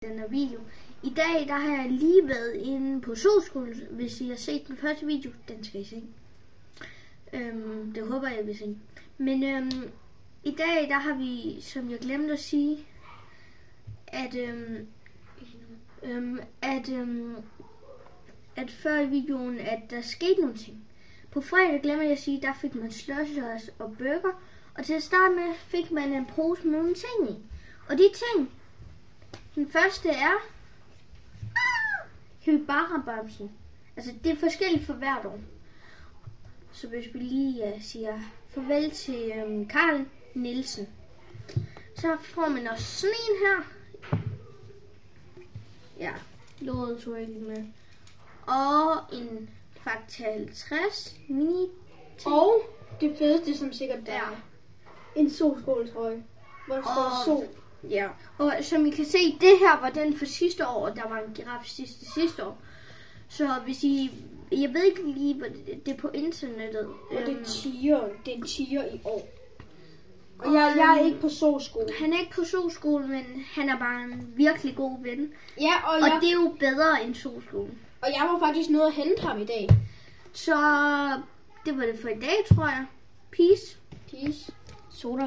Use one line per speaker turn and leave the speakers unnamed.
den her video. I dag, der har jeg lige været inde på Solskole. Hvis I har set den første video, den skal I se. Det håber jeg, vil se. Men i dag, der har vi, som jeg glemte at sige, at før i videoen, at der skete nogle ting. På fredag, glemmer jeg at sige, der fik man slushes og burger. Og til at starte med, fik man en pose med nogle ting i. Og de ting, den første er Hybarabamsen. Altså, det er forskelligt for hvert år. Så hvis vi lige siger farvel til Carl Nielsen, så får man også sådan en her. Ja, låget tror jeg ikke med. Og en Fakta 50 mini.
Og det fedeste, som sikkert der en solskoletrøje, hvor der står sol.
Ja, og som I kan se, det her var den for sidste år, og der var en giraf sidste år. Så hvis I, jeg ved ikke lige, hvad det er på internettet.
Og det er en tiger i år. Og jeg er ikke på solskole.
Han er ikke på solskole, men han er bare en virkelig god ven.
Ja, og
det er jo bedre end solskole.
Og jeg var faktisk nede at hente ham i dag.
Så det var det for i dag, tror jeg. Peace.
Peace.
Soda.